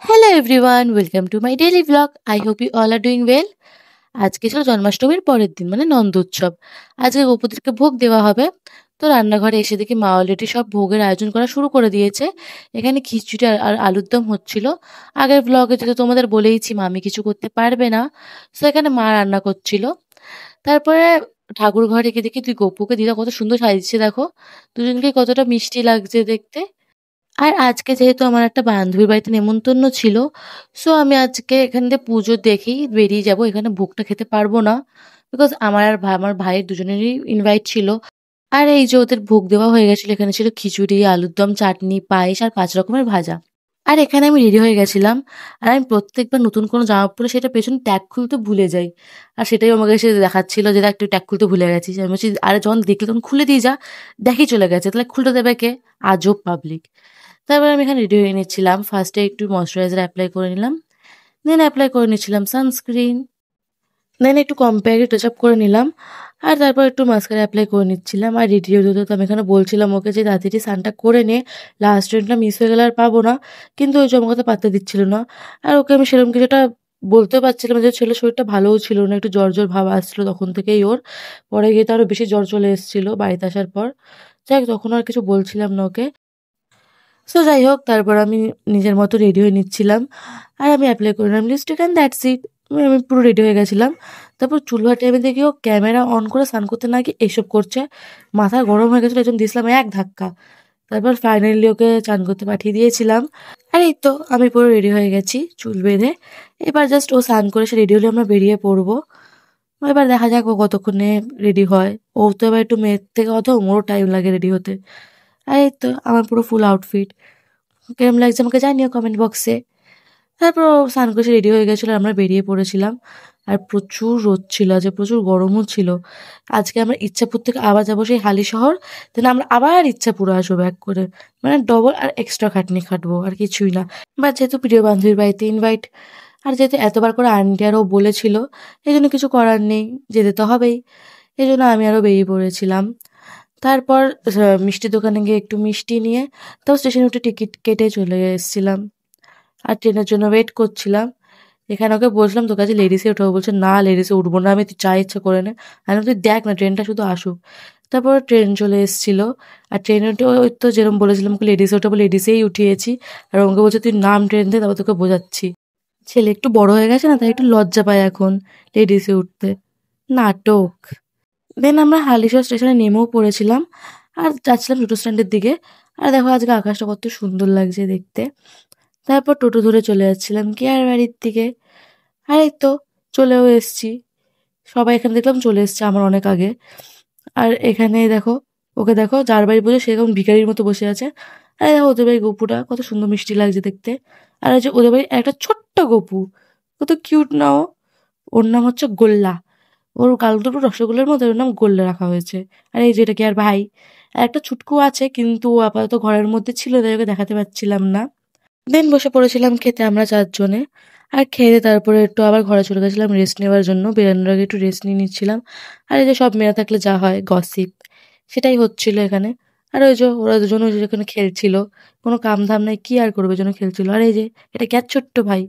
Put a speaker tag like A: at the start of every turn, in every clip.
A: Hello everyone, welcome to my daily vlog. I hope you all are doing well. আজকে ছিল জন্মাষ্টমীর পরের দিন মানে নন্দোৎসব। আজকে গোপুদেরকে ভোগ দেওয়া হবে। তো রান্নাঘরে এসে দেখি মা অলরেডি সব ভোগের আয়োজন করা শুরু করে দিয়েছে। এখানে খিচুড়ি আর আলুর দম হচ্ছিল। আগের ব্লগে তো তোমাদের বলেইছি মামি কিছু করতে পারবে না। তো এখানে মা রান্না করছিল। তারপরে ঠাকুর ঘরে গিয়ে দেখি তুই গপুকে দিদা কত সুন্দর সাজিয়েছে দেখো। দুজনকে কতটা মিষ্টি লাগছে দেখতে। আর আজকে যেহেতু আমার একটা বান্ধবীর বাড়িতে নেমন্তন্ন ছিল, সো আমি আজকে এখান থেকে পুজো দেখেই বেরিয়ে যাব। এখানে ভোগটা খেতে পারবো না, বিকজ আমার ভাইয়ের দুজনেরই ইনভাইট ছিল। আর এই যে ওদের ভোগ দেওয়া হয়ে গেছিল, এখানে ছিল খিচুড়ি, আলুর দম, চাটনি, পায়েস আর 5 রকমের ভাজা। আর এখানে আমি রেডি হয়ে গেছিলাম। আর আমি প্রত্যেকবার নতুন কোনো জামা পরলে সেটা পেছনে ট্যাগ খুলতে ভুলে যাই। আর সেটাই আমাকে এসে দেখাচ্ছিল যে দেখ তুই ট্যাগ খুলতে ভুলে গেছিস। আমি বলছি আরে যখন দেখলি তখন খুলে দিয়ে যা, দেখি চলে গেছে, তাহলে খুলতে দেবে কে? আজব পাবলিক। তারপর আমি এখানে রেডি হয়ে নিচ্ছিলাম। ফার্স্টে একটু ময়শ্চারাইজার অ্যাপ্লাই করে নিলাম, দেন অ্যাপ্লাই করে নিচ্ছিলাম সানস্ক্রিন, দেন একটু কম্প্যাক্ট টাচ আপ করে নিলাম, আর তারপর একটু মাস্কারা অ্যাপ্লাই করে নিচ্ছিলাম। আর রেডি হতে হতে আমি এখানে বলছিলাম ওকে যে তাড়াতাড়ি স্নানটা করে নে, লাস্ট ট্রেনটা মিস হয়ে গেলে আর পাবো না। কিন্তু ওই যে আমার কথা পাত্তা দিচ্ছিল না। আর ওকে আমি সেরকম কিছুটা বলতেও পারছিলাম যে ছেলের শরীরটা ভালোও ছিল না, একটু জ্বর জ্বর ভাব আসছিল তখন থেকেই ওর। পরে গিয়ে তো আরো বেশি জ্বর চলে এসেছিল বাড়িতে আসার পর। যাই হোক, তখন আর কিছু বলছিলাম না ওকে। সো যাই হোক, তারপর আমি নিজের মতো রেডি হয়ে নিচ্ছিলাম। আর আমি অ্যাপ্লাই করে নিলাম লিপস্টিক অ্যান্ড দ্যাটস ইট। আমি পুরো রেডি হয়ে গেছিলাম। তারপর চুল ভাটে আমি দেখি ও ক্যামেরা অন করে স্নান করতে না গিয়ে এসব করছে। মাথা গরম হয়ে গেছিলো, এই জন্য দিয়েছিলাম এক ধাক্কা। তারপর ফাইনালি ওকে চান করতে পাঠিয়ে দিয়েছিলাম। আর এই তো আমি পুরো রেডি হয়ে গেছি চুল বেঁধে। এবার জাস্ট ও স্নান করে সে রেডি হলে আমরা বেরিয়ে পড়বো। এবার দেখা যাক ও কতক্ষণে রেডি হয়। ও তো এবার একটু মেয়ের থেকে অত ওরও টাইম লাগে রেডি হতে। আর এই তো আমার পুরো ফুল আউটফিট। কেমন লাগছে আমাকে জানিও কমেন্ট বক্সে। তারপর ও স্নান করে রেডি হয়ে গেছিলো, আর আমরা বেরিয়ে পড়েছিলাম। আর প্রচুর রোদ ছিল, আজকে প্রচুর গরমও ছিল। আজকে আমরা ইচ্ছাপুর থেকে আবার যাবো সেই হালিশহর, দেন আমরা আবার ইচ্ছাপুরে আসবো ব্যাক করে। মানে ডবল আর এক্সট্রা খাটনি খাটবো, আর কিছুই না। বাট যেহেতু প্রিয় বান্ধবীর বাড়িতে ইনভাইট, আর যেহেতু এতবার করে আন্টি আরও বলেছিল, এই জন্য কিছু করার নেই, যেতে তো হবেই। এই জন্য আমি আরও বেরিয়ে পড়েছিলাম। তারপর মিষ্টির দোকানে গিয়ে একটু মিষ্টি নিয়ে তাও স্টেশনে উঠে টিকিট কেটে চলে এসেছিলাম। আর ট্রেনের জন্য ওয়েট করছিলাম। এখানে ওকে বলছিলাম তোর কাছে লেডিসে উঠাবো, বলছে না লেডিসে উঠবো না আমি, তুই যা ইচ্ছা করে নে। আমি বলছি, তুই দেখ না ট্রেনটা শুধু আসুক। তারপর ট্রেন চলে এসেছিল। আর ট্রেনে উঠে ওই তো যেরকম বলেছিলাম লেডিসে উঠাবো, লেডিসেই উঠিয়েছি। আর আমাকে বলছে তুই নাম ট্রেন থেকে, তারপর তোকে বোঝাচ্ছি। ছেলে একটু বড় হয়ে গেছে না, তাই একটু লজ্জা পায় এখন লেডিসে উঠতে। নাটক। দেন আমরা হালিশহর স্টেশনে নেমেও পড়েছিলাম। আর যাচ্ছিলাম টোটো স্ট্যান্ডের দিকে। আর দেখো আজকে আকাশটা কত সুন্দর লাগছে দেখতে। তারপর টোটো ধরে চলে যাচ্ছিলাম কেয়ার বাড়ির দিকে। আর এই তো চলেও এসছি। সবাই এখানে দেখলাম চলে এসছে আমার অনেক আগে। আর এখানে দেখো, ওকে দেখো যার বাড়ি বলে সেরকম ভিখারির মতো বসে আছে। আর দেখো ওদের বাড়ি গপুটা কত সুন্দর মিষ্টি লাগছে দেখতে। আর এই যে ওদের বাড়ি একটা ছোট্ট গপু, কত কিউট না ও। ওর নাম হচ্ছে গোল্লা। ওর গাল দুটো রসগোল্লার মতো, ওর নাম গোল্লা রাখা হয়েছে। আর এই যেটা কি আর ভাই, আর একটা ছুটকু আছে, কিন্তু ও আপাতত ঘরের মধ্যে ছিল তাই ওকে দেখাতে পারছিলাম না। দেন বসে পড়েছিলাম খেতে আমরা 4 জনে। আর খেয়ে তারপরে একটু আবার ঘরে চলে গেছিলাম রেস্ট নেওয়ার জন্য। বেরানোর আগে একটু রেস্ট নিয়ে নিচ্ছিলাম। আর এই যে সব মেয়েরা থাকলে যা হয় গসিপ, সেটাই হচ্ছিল এখানে। আর ওই যে ওরা দুজন ওই যে এখানে খেলছিল, কোনো কাম ধাম নাই, কি আর করবে, জন্য খেলছিল। আর এই যে এটা কি আর ছোট্ট ভাই।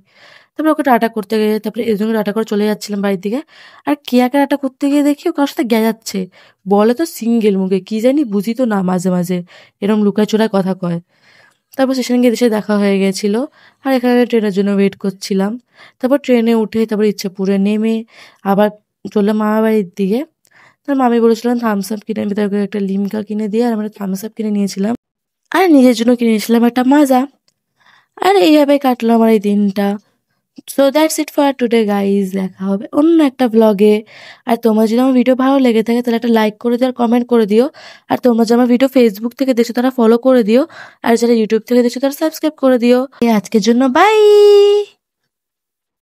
A: তারপরে ওকে টাটা করতে গিয়ে, তারপরে এই জন্য টাটা করে চলে যাচ্ছিলাম বাড়ির দিকে। আর কেয়াকে টাটা করতে গিয়ে দেখি ও কারোর সাথে গেজাচ্ছে। বলে তো সিঙ্গেল মুখে, কি জানি বুঝি তো না, মাঝে মাঝে এরম লুকায় চোরায় কথা কয়। তারপর স্টেশনে গিয়ে এসে দেখা হয়ে গেছিল। আর এখানে ট্রেনের জন্য ওয়েট করছিলাম। তারপর ট্রেনে উঠে তারপর ইচ্ছাপুরে নেমে আবার চললাম মামার বাড়ির দিকে। তার মামি বলেছিলাম থামস আপ কিনে, আমি তাকে একটা লিমকা কিনে দিয়ে আর আমরা থামস আপ কিনে নিয়েছিলাম। আর নিজের জন্য কিনে নিয়েছিলাম একটা মাজা। আর এইভাবে কাটলো আমার এই দিনটা। So that's it for today guys, দেখা হবে অন্য একটা ব্লগে। আর তোমার যদি আমার ভিডিও ভালো লেগে থাকে তাহলে একটা লাইক করে দিও আর কমেন্ট করে দিও। আর তোমরা যদি আমার ভিডিও ফেসবুক থেকে দেখছো তারা ফলো করে দিও। আর যারা ইউটিউব থেকে দেখছো তারা সাবস্ক্রাইব করে দিও। আজকের জন্য বাই।